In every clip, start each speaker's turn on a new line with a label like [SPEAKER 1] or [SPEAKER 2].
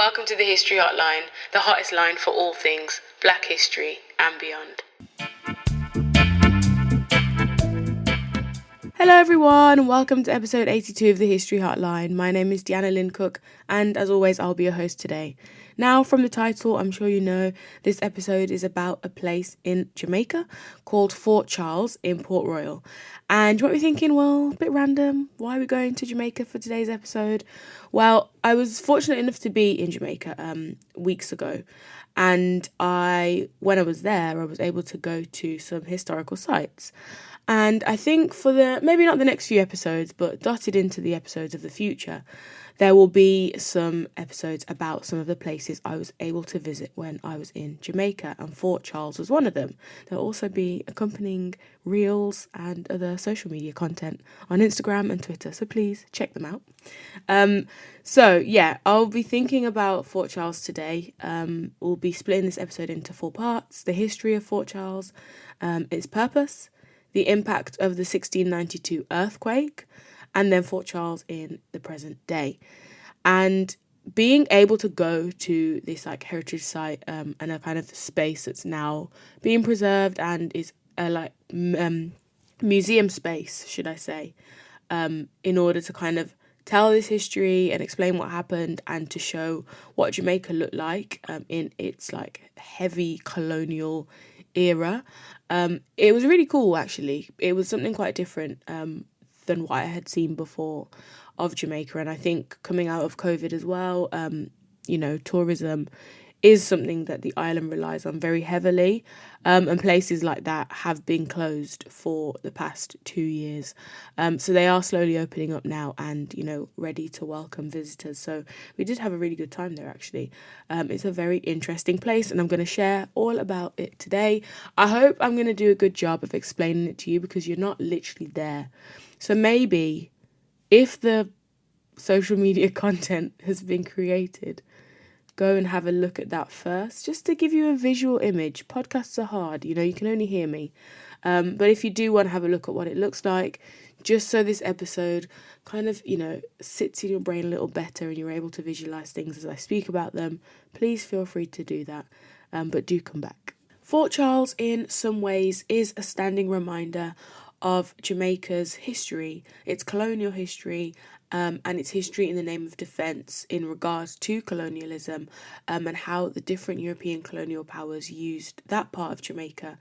[SPEAKER 1] Welcome to the History Hotline, the hottest line for all things Black history and beyond. Hello everyone, welcome to episode 82 of the History Hotline. My name is Deanna Lynn Cook, and as always, I'll be your host today. Now, from the title, I'm sure you know, this episode is about a place in Jamaica called Fort Charles in Port Royal. And you might be thinking, well, a bit random, why are we going to Jamaica for today's episode? Well, I was fortunate enough to be in Jamaica weeks ago. And when I was there, I was able to go to some historical sites. And I think for maybe not the next few episodes, but dotted into the episodes of the future, there will be some episodes about some of the places I was able to visit when I was in Jamaica, and Fort Charles was one of them. There'll also be accompanying reels and other social media content on Instagram and Twitter, so please check them out. I'll be thinking about Fort Charles today. We'll be splitting this episode into 4 parts: the history of Fort Charles, its purpose, the impact of the 1692 earthquake, and then Fort Charles in the present day. And being able to go to this heritage site and a kind of space that's now being preserved and is a museum space, should I say, in order to kind of tell this history and explain what happened and to show what Jamaica looked like in its heavy colonial era. It was really cool, actually. It was something quite different than what I had seen before of Jamaica. And I think coming out of COVID as well, tourism is something that the island relies on very heavily. And places like that have been closed for the past 2 years. So they are slowly opening up now and, ready to welcome visitors. So we did have a really good time there, actually. It's a very interesting place, and I'm going to share all about it today. I hope I'm going to do a good job of explaining it to you because you're not literally there. So maybe if the social media content has been created, go and have a look at that first, just to give you a visual image. Podcasts are hard, you can only hear me. But if you do want to have a look at what it looks like, just so this episode kind of, sits in your brain a little better and you're able to visualise things as I speak about them, please feel free to do that. But do come back. Fort Charles, in some ways, is a standing reminder of Jamaica's history, its colonial history, and its history in the name of defence in regards to colonialism, and how the different European colonial powers used that part of Jamaica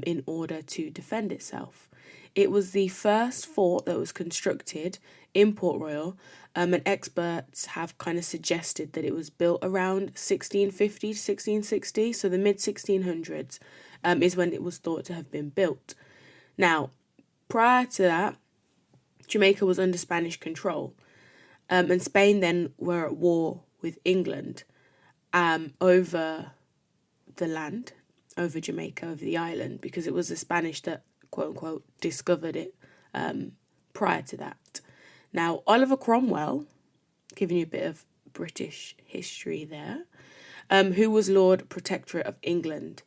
[SPEAKER 1] in order to defend itself. It was the first fort that was constructed in Port Royal, and experts have kind of suggested that it was built around 1650 to 1660, so the mid-1600s is when it was thought to have been built. Now, prior to that, Jamaica was under Spanish control, and Spain then were at war with England over the land, over Jamaica, over the island, because it was the Spanish that, quote unquote, discovered it prior to that. Now, Oliver Cromwell, giving you a bit of British history there, who was Lord Protectorate of England,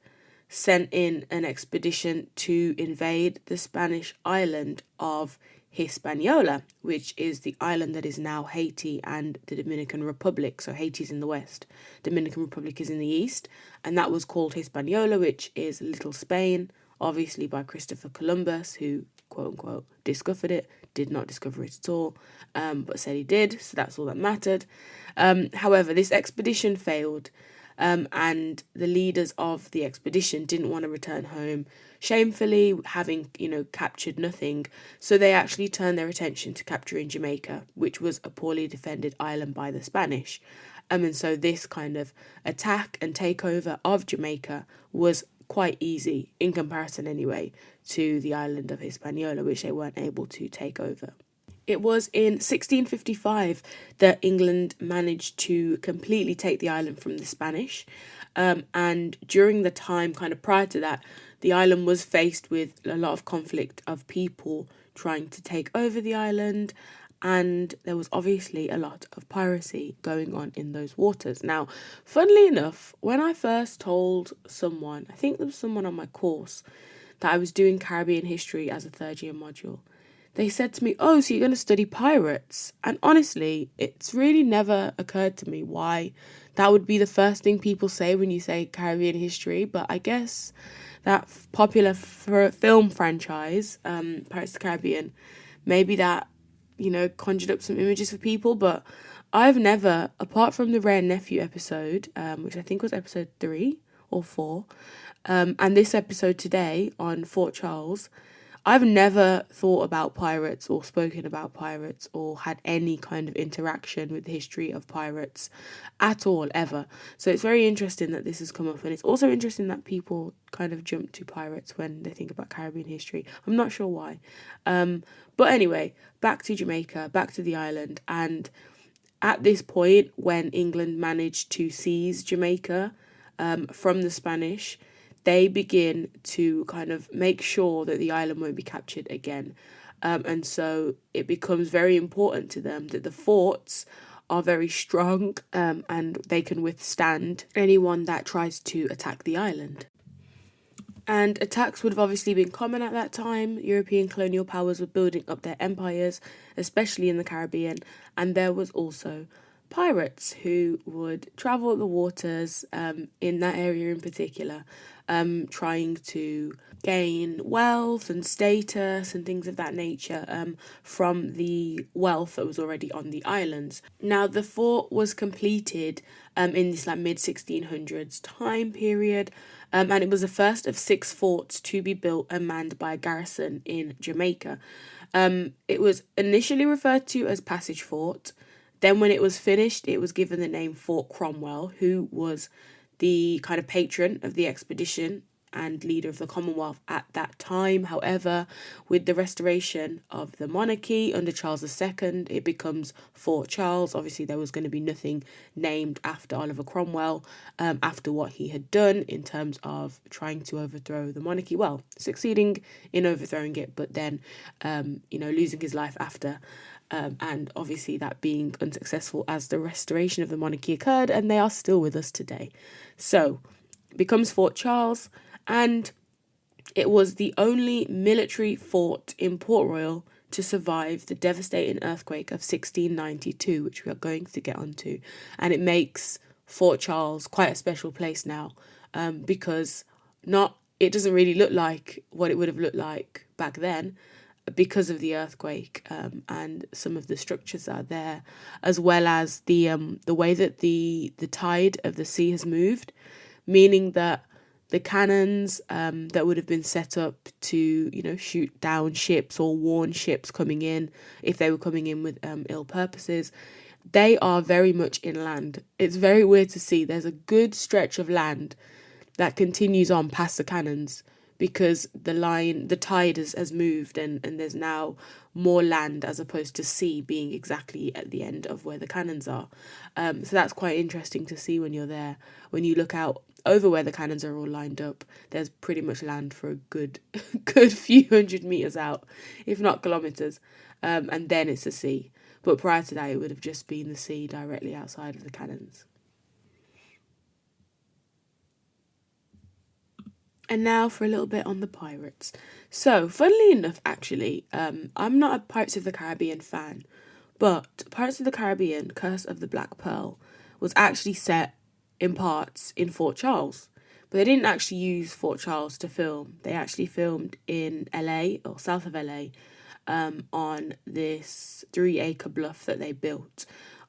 [SPEAKER 1] sent in an expedition to invade the Spanish island of Hispaniola, which is the island that is now Haiti and the Dominican Republic. So Haiti's in the west, Dominican Republic is in the east, and that was called Hispaniola, which is Little Spain, obviously by Christopher Columbus, who, quote unquote, discovered it, did not discover it at all, but said he did, so that's all that mattered. However, this expedition failed, and the leaders of the expedition didn't want to return home, shamefully, having, captured nothing. So they actually turned their attention to capturing Jamaica, which was a poorly defended island by the Spanish. And so this kind of attack and takeover of Jamaica was quite easy, in comparison anyway, to the island of Hispaniola, which they weren't able to take over. It was in 1655 that England managed to completely take the island from the Spanish. And during the time kind of prior to that, the island was faced with a lot of conflict of people trying to take over the island. And there was obviously a lot of piracy going on in those waters. Now, funnily enough, when I first told someone, I think there was someone on my course, that I was doing Caribbean history as a third year module, they said to me, "Oh, so you're going to study pirates?" And honestly, it's really never occurred to me why that would be the first thing people say when you say Caribbean history. But I guess that popular film franchise, Pirates of the Caribbean, maybe that, conjured up some images for people. But I've never, apart from the Rare Nephew episode, which I think was episode 3 or 4, and this episode today on Fort Charles, I've never thought about pirates or spoken about pirates or had any kind of interaction with the history of pirates at all, ever. So it's very interesting that this has come up, and it's also interesting that people kind of jump to pirates when they think about Caribbean history. I'm not sure why. But anyway, back to Jamaica, back to the island, and at this point, when England managed to seize Jamaica from the Spanish, they begin to kind of make sure that the island won't be captured again. And so it becomes very important to them that the forts are very strong, and they can withstand anyone that tries to attack the island. And attacks would have obviously been common at that time. European colonial powers were building up their empires, especially in the Caribbean, and there was also pirates who would travel the waters in that area in particular, trying to gain wealth and status and things of that nature from the wealth that was already on the islands. Now, the fort was completed in this mid 1600s time period, and it was the first of 6 forts to be built and manned by a garrison in Jamaica. It was initially referred to as Passage Fort. Then when it was finished, it was given the name Fort Cromwell, who was the kind of patron of the expedition and leader of the Commonwealth at that time. However, with the restoration of the monarchy under Charles II, it becomes Fort Charles. Obviously, there was going to be nothing named after Oliver Cromwell, after what he had done in terms of trying to overthrow the monarchy. Well, succeeding in overthrowing it, but then, losing his life after. And obviously that being unsuccessful as the restoration of the monarchy occurred, and they are still with us today. So, becomes Fort Charles, and it was the only military fort in Port Royal to survive the devastating earthquake of 1692, which we are going to get onto. And it makes Fort Charles quite a special place now, because it doesn't really look like what it would have looked like back then, because of the earthquake, and some of the structures that are there, as well as the way that the tide of the sea has moved, meaning that the cannons that would have been set up to shoot down ships or warn ships coming in if they were coming in with ill purposes, they are very much inland. It's very weird to see. There's a good stretch of land that continues on past the cannons, because the tide has moved, and there's now more land as opposed to sea being exactly at the end of where the cannons are. So that's quite interesting to see when you're there. When you look out over where the cannons are all lined up, there's pretty much land for a good few hundred meters out, if not kilometers, and then it's the sea. But prior to that, it would have just been the sea directly outside of the cannons. And now for a little bit on the pirates. So, funnily enough, actually, I'm not a Pirates of the Caribbean fan, but Pirates of the Caribbean, Curse of the Black Pearl, was actually set in parts in Fort Charles. But they didn't actually use Fort Charles to film. They actually filmed in LA, or south of LA, on this 3-acre bluff that they built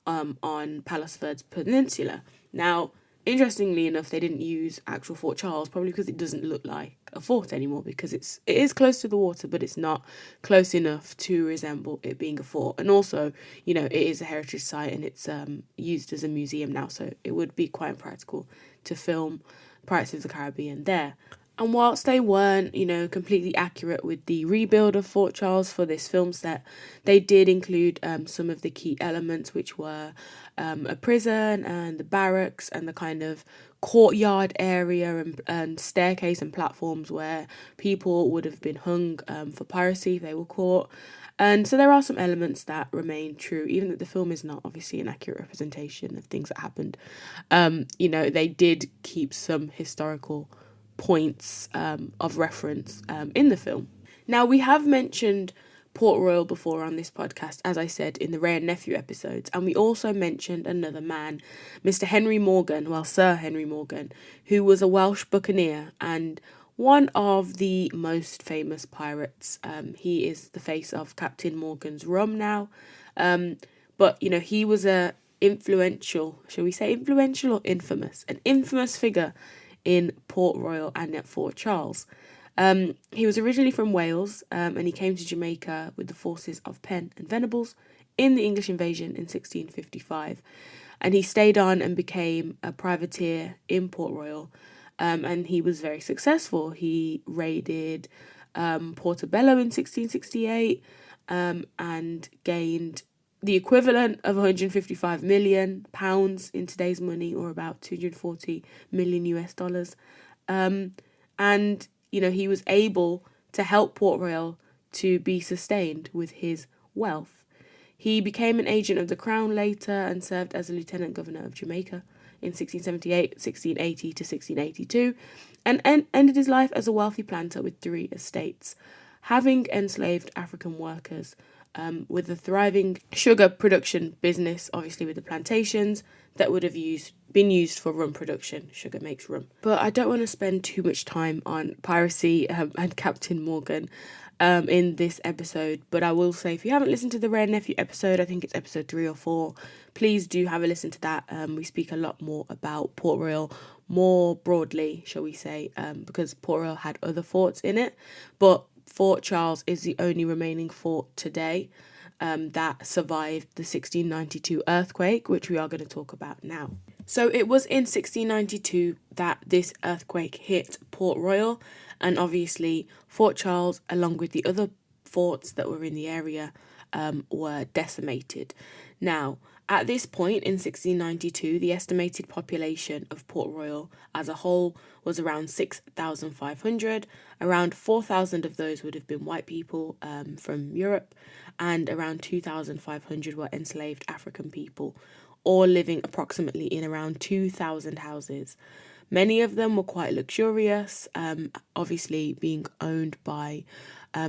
[SPEAKER 1] on Palos Verdes Peninsula. Now, interestingly enough, they didn't use actual Fort Charles, probably because it doesn't look like a fort anymore, because it is close to the water, but it's not close enough to resemble it being a fort. And also, it is a heritage site, and it's used as a museum now, so it would be quite impractical to film Pirates of the Caribbean there. And whilst they weren't, completely accurate with the rebuild of Fort Charles for this film set, they did include some of the key elements, which were a prison and the barracks and the kind of courtyard area and staircase and platforms where people would have been hung for piracy if they were caught. And so there are some elements that remain true, even though the film is not obviously an accurate representation of things that happened. They did keep some historical points of reference in the film. Now, we have mentioned Port Royal before on this podcast, as I said in the Ray and Nephew episodes, and we also mentioned another man, Mr. Sir Henry Morgan, who was a Welsh buccaneer and one of the most famous pirates. He is the face of Captain Morgan's rum now, but he was a influential, shall we say influential or infamous, an infamous figure in Port Royal and at Fort Charles. He was originally from Wales, and he came to Jamaica with the forces of Penn and Venables in the English invasion in 1655. And he stayed on and became a privateer in Port Royal, and he was very successful. He raided Portobello in 1668 and gained the equivalent of 155 million pounds in today's money, or about 240 million US dollars. And he was able to help Port Royal to be sustained with his wealth. He became an agent of the Crown later and served as a Lieutenant Governor of Jamaica in 1678, 1680 to 1682, and ended his life as a wealthy planter with 3 estates, having enslaved African workers, with a thriving sugar production business, obviously with the plantations that would have been used for rum production. Sugar makes rum. But I don't want to spend too much time on piracy and Captain Morgan in this episode. But I will say, if you haven't listened to the Ray and Nephew episode, I think it's episode 3 or 4, please do have a listen to that. We speak a lot more about Port Royal, more broadly, shall we say, because Port Royal had other forts in it. But Fort Charles is the only remaining fort today that survived the 1692 earthquake, which we are going to talk about now. So it was in 1692 that this earthquake hit Port Royal, and obviously Fort Charles, along with the other forts that were in the area, were decimated. Now, at this point in 1692, the estimated population of Port Royal as a whole was around 6,500. Around 4,000 of those would have been white people from Europe, and around 2,500 were enslaved African people, all living approximately in around 2,000 houses. Many of them were quite luxurious, obviously being owned by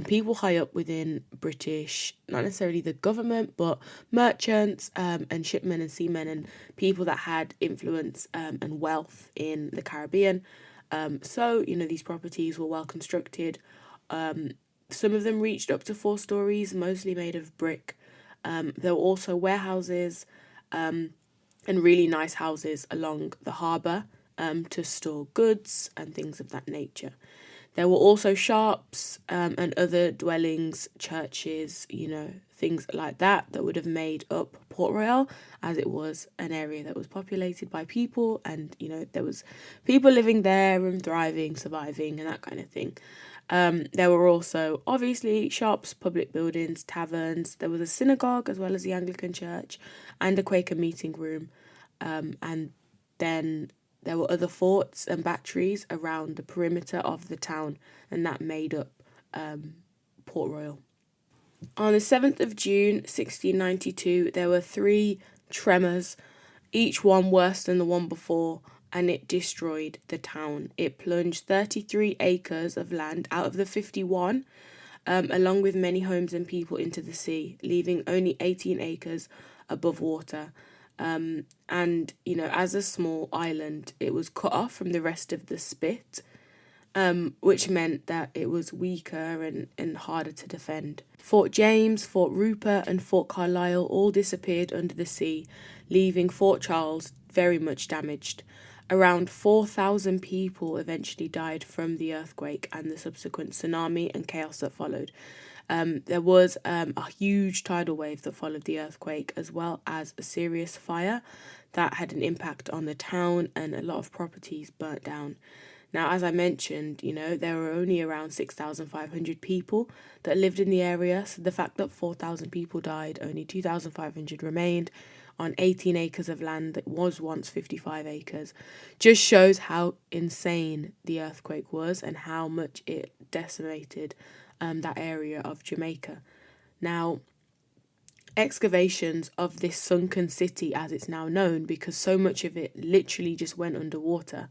[SPEAKER 1] people high up within British, not necessarily the government, but merchants and shipmen and seamen and people that had influence and wealth in the Caribbean. So, these properties were well constructed. Some of them reached up to 4 stories, mostly made of brick. There were also warehouses and really nice houses along the harbour to store goods and things of that nature. There were also shops and other dwellings, churches, things like that would have made up Port Royal, as it was an area that was populated by people, and, there was people living there and thriving, surviving, and that kind of thing. There were also, obviously, shops, public buildings, taverns. There was a synagogue as well as the Anglican church and a Quaker meeting room. And then there were other forts and batteries around the perimeter of the town, and that made up Port Royal. On the 7th of June, 1692, there were 3 tremors, each one worse than the one before, and it destroyed the town. It plunged 33 acres of land out of the 51, along with many homes and people, into the sea, leaving only 18 acres above water. And, as a small island, it was cut off from the rest of the spit, which meant that it was weaker and harder to defend. Fort James, Fort Rupert and Fort Carlisle all disappeared under the sea, leaving Fort Charles very much damaged. Around 4,000 people eventually died from the earthquake and the subsequent tsunami and chaos that followed. There was a huge tidal wave that followed the earthquake, as well as a serious fire that had an impact on the town, and a lot of properties burnt down. Now, as I mentioned, there were only around 6,500 people that lived in the area, so the fact that 4,000 people died, only 2,500 remained on 18 acres of land that was once 55 acres, just shows how insane the earthquake was and how much it decimated that area of Jamaica. Now, excavations of this sunken city, as it's now known, because so much of it literally just went underwater,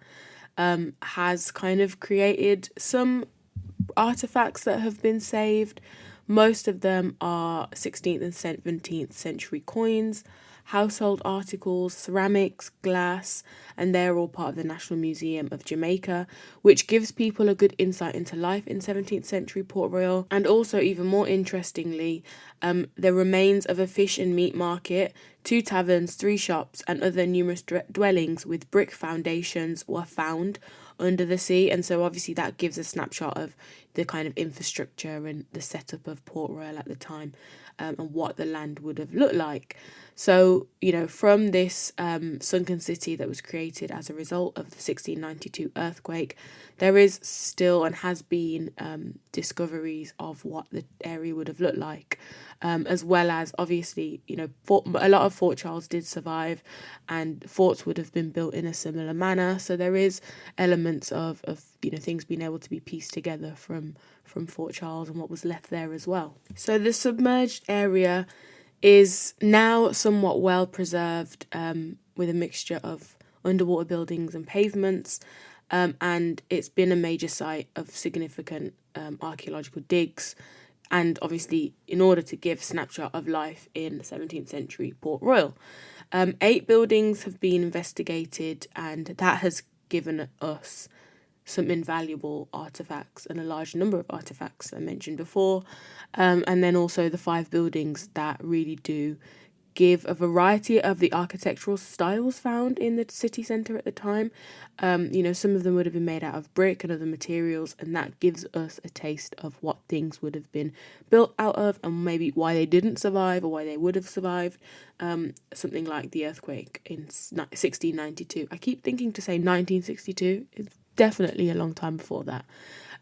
[SPEAKER 1] has kind of created some artifacts that have been saved, Most of them are 16th and 17th century coins, household articles, ceramics, glass, and they're all part of the National Museum of Jamaica, which gives people a good insight into life in 17th century Port Royal. And also, even more interestingly, the remains of a fish and meat market, 2 taverns, 3 shops, and other numerous dwellings with brick foundations were found under the sea. And so obviously that gives a snapshot of the kind of infrastructure and the setup of Port Royal at the time, and what the land would have looked like. So, from this sunken city that was created as a result of the 1692 earthquake, there is still and has been discoveries of what the area would have looked like, as well as obviously, a lot of Fort Charles did survive, and forts would have been built in a similar manner. So there is elements of things being able to be pieced together from Fort Charles and what was left there as well. So the submerged area is now somewhat well preserved, with a mixture of underwater buildings and pavements, and it's been a major site of significant archaeological digs, and obviously in order to give a snapshot of life in 17th century Port Royal. 8 buildings have been investigated, and that has given us some invaluable artefacts and a large number of artefacts I mentioned before, and then also the 5 buildings that really do give a variety of the architectural styles found in the city centre at the time. Some of them would have been made out of brick and other materials, and that gives us a taste of what things would have been built out of, and maybe why they didn't survive or why they would have survived. Something like the earthquake in 1692. I keep thinking to say 1962. It's definitely a long time before that.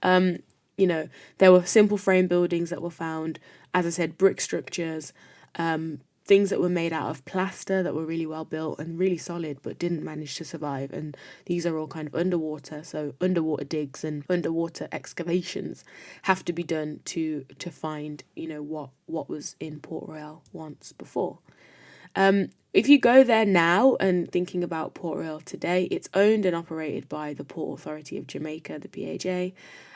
[SPEAKER 1] There were simple frame buildings that were found, as I said, brick structures, things that were made out of plaster that were really well built and really solid but didn't manage to survive. And these are all kind of underwater, so underwater digs and underwater excavations have to be done to find, what was in Port Royal once before. If you go there now and thinking about Port Royal today, it's owned and operated by the Port Authority of Jamaica, the PAJ,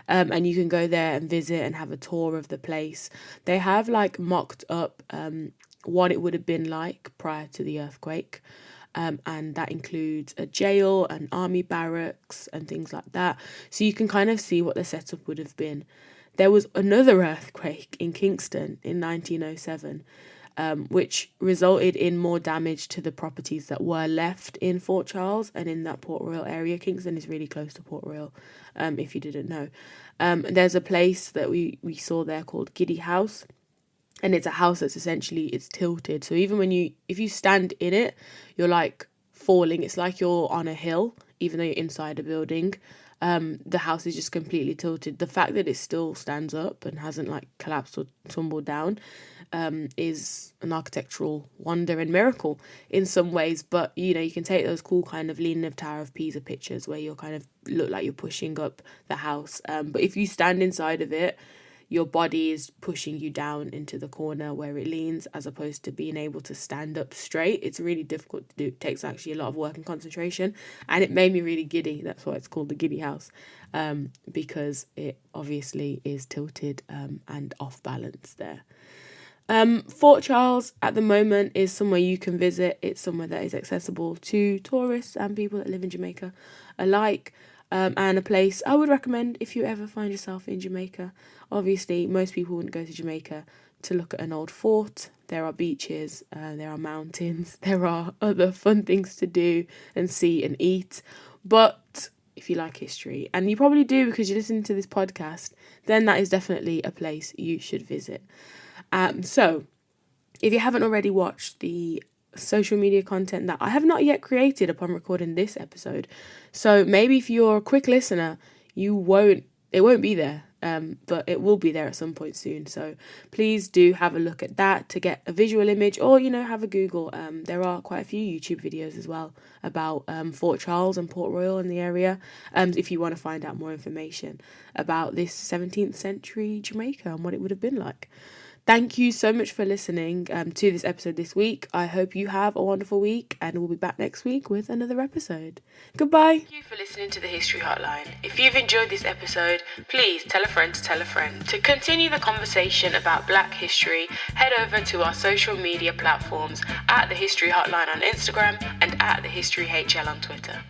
[SPEAKER 1] and you can go there and visit and have a tour of the place. They have mocked up what it would have been like prior to the earthquake, and that includes a jail and army barracks and things like that, so you can kind of see what the setup would have been. There was another earthquake in Kingston in 1907, which resulted in more damage to the properties that were left in Fort Charles and in that Port Royal area. Kingston is really close to Port Royal, if you didn't know. There's a place that we saw there called Giddy House, and it's a house that's essentially, it's tilted. So even if you stand in it, you're falling. It's like you're on a hill, even though you're inside a building. The house is just completely tilted. The fact that it still stands up and hasn't collapsed or tumbled down is an architectural wonder and miracle in some ways. But you can take those cool kind of Leaning of Tower of Pisa pictures where you're kind of look like you're pushing up the house, but if you stand inside of it, your body is pushing you down into the corner where it leans, as opposed to being able to stand up straight. It's really difficult to do. It takes actually a lot of work and concentration, and it made me really giddy. That's why it's called the Giddy House, because it obviously is tilted and off balance there. Fort Charles at the moment is somewhere you can visit. It's somewhere that is accessible to tourists and people that live in Jamaica alike. And a place I would recommend if you ever find yourself in Jamaica. Obviously, most people wouldn't go to Jamaica to look at an old fort. There are beaches, there are mountains, there are other fun things to do and see and eat. But if you like history, and you probably do because you're listening to this podcast, then that is definitely a place you should visit. So, if you haven't already watched the social media content that I have not yet created upon recording this episode, so maybe if you're a quick listener, it won't be there, but it will be there at some point soon. So please do have a look at that to get a visual image, or have a Google. There are quite a few YouTube videos as well about Fort Charles and Port Royal in the area, if you want to find out more information about this 17th century Jamaica and what it would have been like. Thank you so much for listening to this episode this week. I hope you have a wonderful week, and we'll be back next week with another episode. Goodbye. Thank you for listening to the History Hotline. If you've enjoyed this episode, please tell a friend to tell a friend. To continue the conversation about Black history, head over to our social media platforms at the History Hotline on Instagram and at the History HL on Twitter.